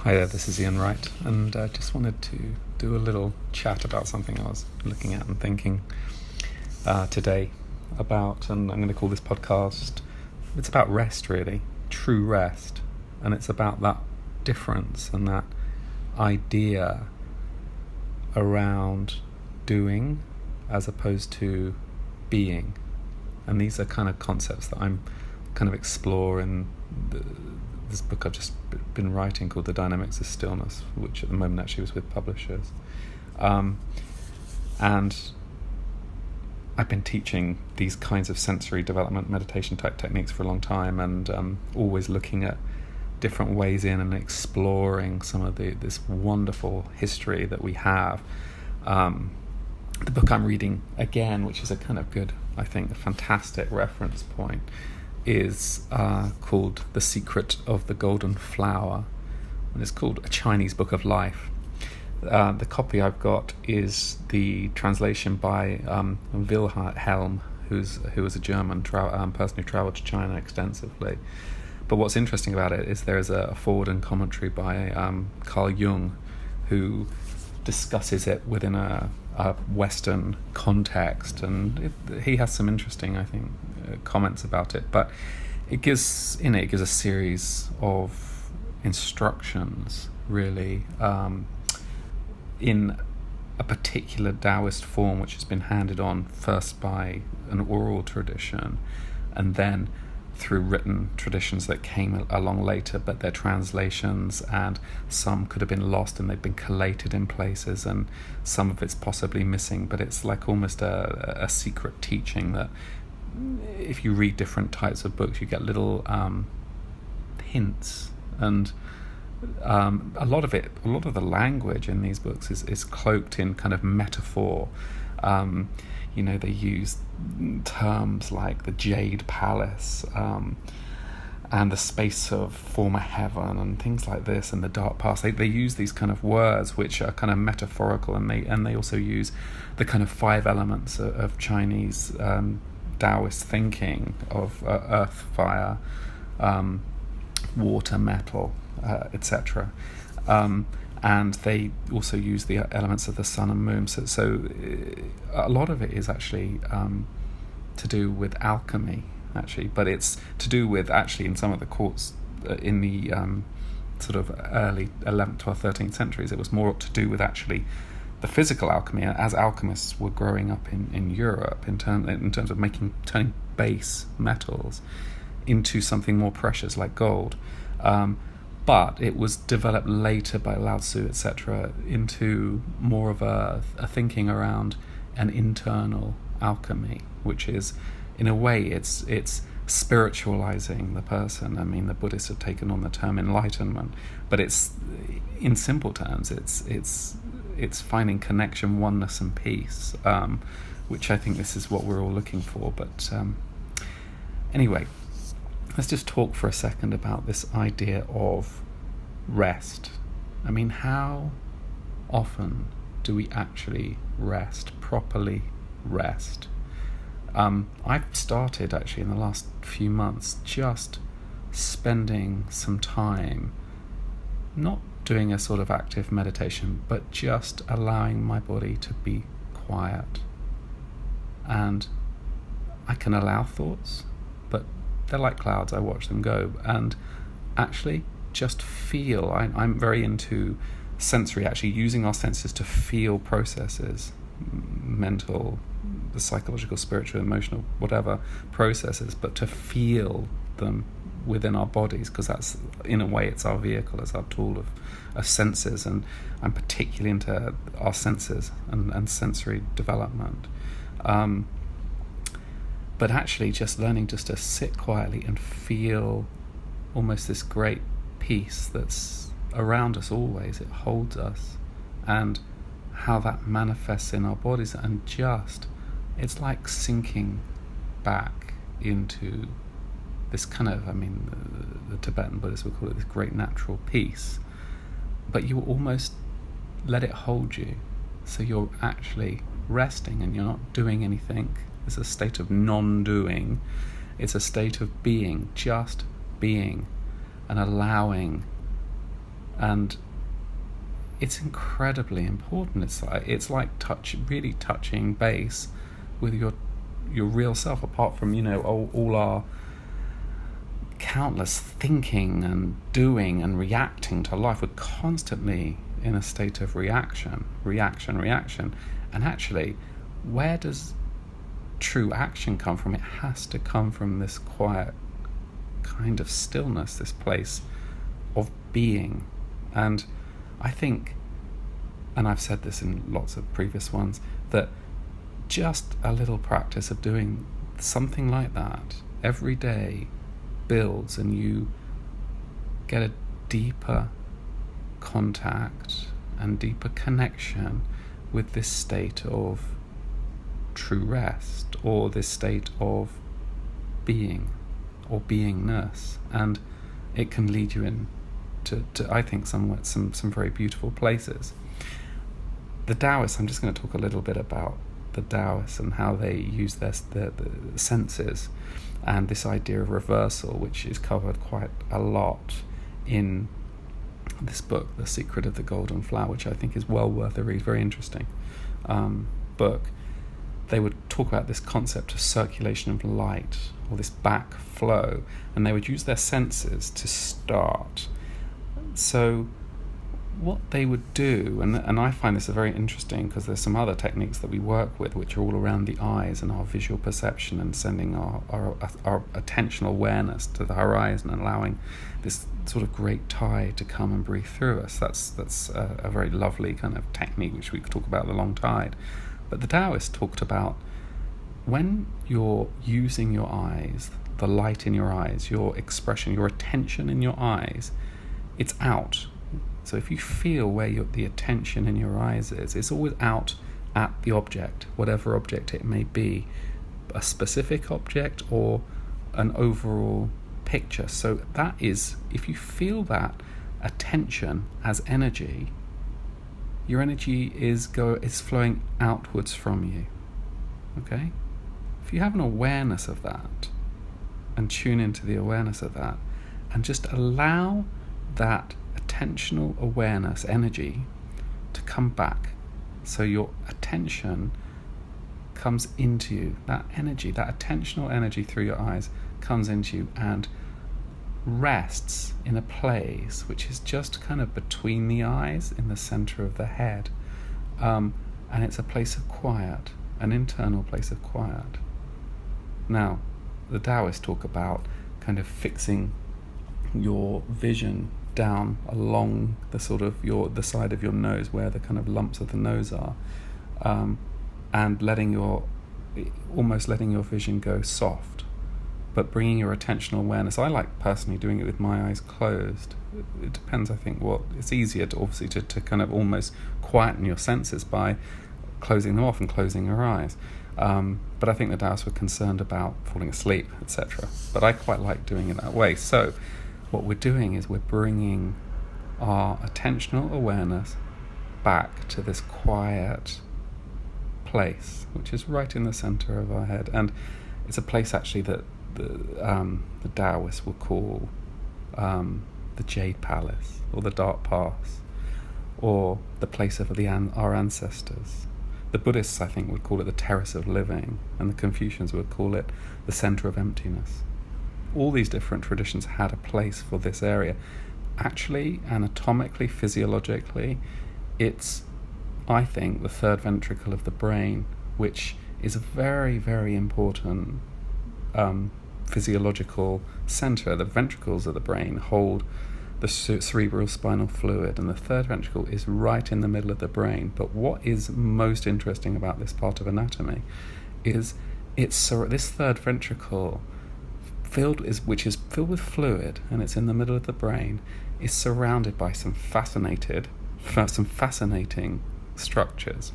Hi there, this is Ian Wright, and I just wanted to do a little chat about something I was looking at and thinking today about, and I'm going to call this podcast, it's about rest really, true rest, and it's about that difference and that idea around doing as opposed to being. And these are kind of concepts that I'm kind of exploring this book I've just been writing called The Dynamics of Stillness, which at the moment actually was with publishers. And I've been teaching these kinds of sensory development meditation type techniques for a long time, and always looking at different ways in and exploring some of this wonderful history that we have. The book I'm reading again, which is a kind of good, I think, a fantastic reference point, is called The Secret of the Golden Flower, and it's called A Chinese Book of Life. The copy I've got is the translation by Wilhelm, who was a German person who travelled to China extensively. But what's interesting about it is there is a foreword and commentary by Carl Jung, who discusses it within a Western context, and he has some interesting, I think, comments about it. But it gives a series of instructions, really, in a particular Taoist form, which has been handed on first by an oral tradition, and then through written traditions that came along later, but they're translations, and some could have been lost and they've been collated in places, and some of it's possibly missing, but it's like almost a secret teaching that if you read different types of books, you get little hints, and a lot of the language in these books is cloaked in kind of metaphor. They use terms like the Jade Palace, and the space of former heaven, and things like this, and the dark past. They use these kind of words which are kind of metaphorical, and they also use the kind of 5 elements of Chinese Taoist thinking of earth, fire, water, metal, etc. And they also use the elements of the sun and moon. So a lot of it is actually to do with alchemy, actually, but it's to do with, actually, in some of the courts in the sort of early 11th, 12th, 13th centuries, it was more to do with actually the physical alchemy, as alchemists were growing up in Europe in terms of turning base metals into something more precious like gold. But it was developed later by Lao Tzu, etc., into more of a thinking around an internal alchemy, which is, in a way, it's spiritualizing the person. I mean, the Buddhists have taken on the term enlightenment, but it's, in simple terms, it's finding connection, oneness, and peace, which I think this is what we're all looking for. But anyway, let's just talk for a second about this idea of rest. I mean, how often do we actually rest, properly rest? I've started, actually, in the last few months, just spending some time not doing a sort of active meditation, but just allowing my body to be quiet. And I can allow thoughts, but they're like clouds, I watch them go, and actually just feel. I'm very into sensory, actually using our senses to feel processes, mental, the psychological, spiritual, emotional, whatever processes, but to feel them within our bodies, because that's, in a way, it's our vehicle, it's our tool of senses, and I'm particularly into our senses and sensory development. But actually just learning just to sit quietly and feel almost this great peace that's around us always. It holds us, and how that manifests in our bodies, and just, it's like sinking back into this kind of, I mean, the Tibetan Buddhists would call it this great natural peace, but you almost let it hold you, so you're actually resting and you're not doing anything. It's a state of non-doing. It's a state of being, just being, and allowing And it's incredibly important. It's like really touching base with your real self, apart from all our countless thinking and doing and reacting to life. We're constantly in a state of reaction, and actually, where does true action come from? It has to come from this quiet kind of stillness, this place of being. And I think, and I've said this in lots of previous ones, that just a little practice of doing something like that every day builds, and you get a deeper contact and deeper connection with this state of true rest, or this state of being or beingness, and it can lead you in to I think some very beautiful places. The Taoists, I'm just going to talk a little bit about the Taoists and how they use the senses, and this idea of reversal, which is covered quite a lot in this book, The Secret of the Golden Flower, which I think is well worth a read, very interesting book. They would talk about this concept of circulation of light, or this backflow, and they would use their senses to start. So what they would do, and I find this very interesting because there's some other techniques that we work with which are all around the eyes and our visual perception, and sending our attentional awareness to the horizon and allowing this sort of great tide to come and breathe through us. That's a very lovely kind of technique which we could talk about, the long tide. But the Taoists talked about when you're using your eyes, the light in your eyes, your expression, your attention in your eyes, it's out. So if you feel where the attention in your eyes is, it's always out at the object, whatever object it may be, a specific object or an overall picture. So that is, if you feel that attention as energy, your energy is flowing outwards from you. Okay? If you have an awareness of that, and tune into the awareness of that, and just allow that attentional awareness energy to come back, so your attention comes into you, that energy, that attentional energy through your eyes comes into you and rests in a place which is just kind of between the eyes, in the center of the head, and it's a place of quiet, an internal place of quiet. Now, the Taoists talk about kind of fixing your vision down along the sort of the side of your nose, where the kind of lumps of the nose are, and almost letting your vision go soft, but bringing your attentional awareness. I like personally doing it with my eyes closed. It depends, I think, it's easier to obviously to kind of almost quieten your senses by closing them off and closing your eyes. But I think the Taoists were concerned about falling asleep, etc. But I quite like doing it that way. So what we're doing is we're bringing our attentional awareness back to this quiet place, which is right in the center of our head. And it's a place actually that the Taoists will call the Jade Palace, or the Dark Pass, or the place of our ancestors. The Buddhists, I think, would call it the Terrace of Living, and the Confucians would call it the Center of Emptiness. All these different traditions had a place for this area. Actually, anatomically, physiologically, it's, I think, the third ventricle of the brain, which is a very, very important physiological center. The ventricles of the brain hold the cerebral spinal fluid, and the third ventricle is right in the middle of the brain. But what is most interesting about this part of anatomy is this third ventricle, which is filled with fluid, and it's in the middle of the brain, is surrounded by some fascinating structures.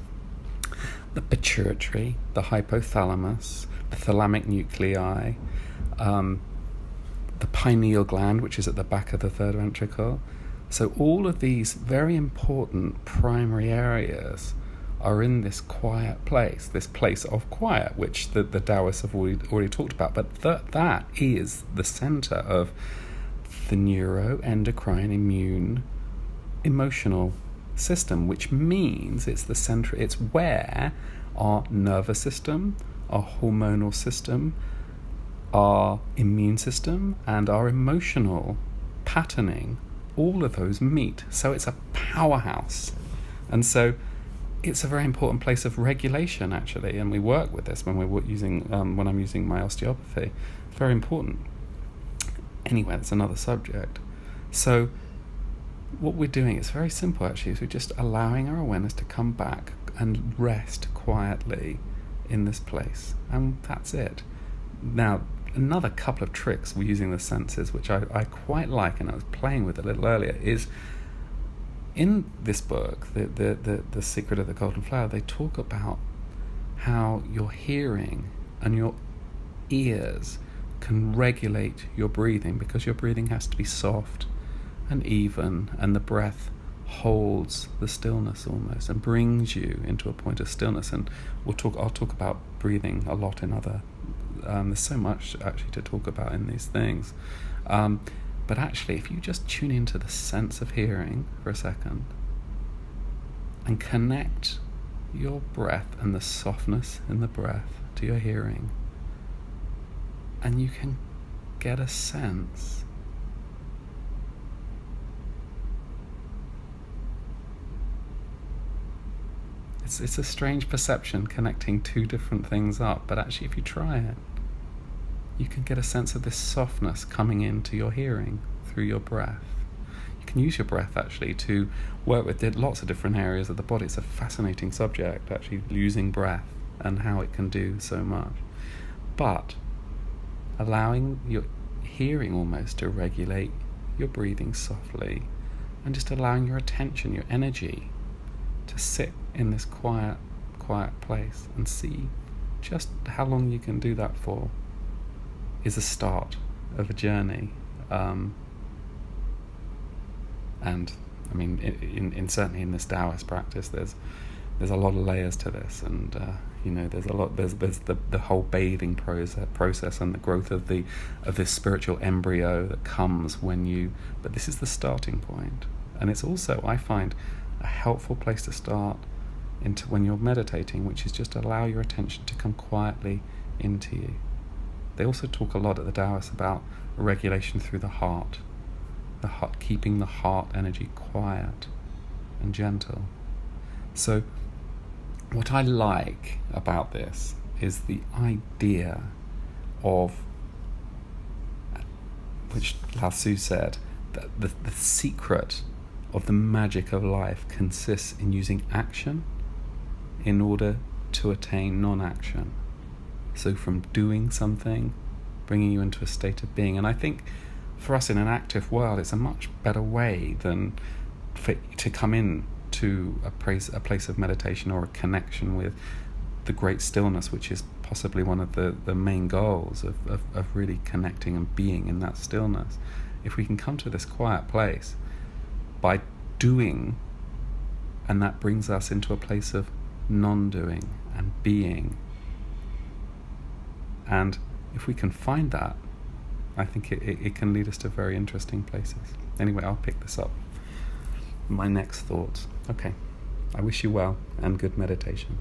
The pituitary, the hypothalamus, the thalamic nuclei, the pineal gland, which is at the back of the third ventricle. So all of these very important primary areas are in this quiet place, this place of quiet, which the Taoists have already talked about. But that is the center of the neuroendocrine immune emotional system, which means it's the center, it's where our nervous system, our hormonal system, our immune system, and our emotional patterning, all of those meet. So it's a powerhouse. And so it's a very important place of regulation, actually, and we work with this when we're using when I'm using my osteopathy. It's very important. Anyway, that's another subject. So what we're doing is very simple, actually, is we're just allowing our awareness to come back and rest quietly in this place, and that's it. Now, another couple of tricks we're using the senses, which I quite like, and I was playing with a little earlier, is in this book, the Secret of the Golden Flower, they talk about how your hearing and your ears can regulate your breathing, because your breathing has to be soft and even, and the breath holds the stillness almost and brings you into a point of stillness. And I'll talk about breathing a lot in other there's so much actually to talk about in these things, but actually, if you just tune into the sense of hearing for a second and connect your breath and the softness in the breath to your hearing, and you can get a sense it's a strange perception, connecting two different things up, but actually if you try it, you can get a sense of this softness coming into your hearing through your breath. You can use your breath actually to work with lots of different areas of the body. It's a fascinating subject, actually, using breath and how it can do so much. But allowing your hearing almost to regulate your breathing softly, and just allowing your attention, your energy, to sit in this quiet place and see just how long you can do that for is a start of a journey. And I mean, in certainly in this Taoist practice, there's a lot of layers to this, and there's a lot. There's the whole bathing process and the growth of this spiritual embryo that comes when you. But this is the starting point, and it's also, I find, a helpful place to start into when you're meditating, which is just allow your attention to come quietly into you. They also talk a lot at the Taoists about regulation through the heart, keeping the heart energy quiet and gentle. So what I like about this is the idea of, which Lao Tzu said, that the secret of the magic of life consists in using action in order to attain non-action. So from doing something, bringing you into a state of being. And I think for us in an active world, it's a much better way than to come in to a place of meditation or a connection with the great stillness, which is possibly one of the main goals of really connecting and being in that stillness. If we can come to this quiet place by doing, and that brings us into a place of non-doing and being. And if we can find that, I think it can lead us to very interesting places. Anyway, I'll pick this up. My next thoughts. Okay. I wish you well and good meditation.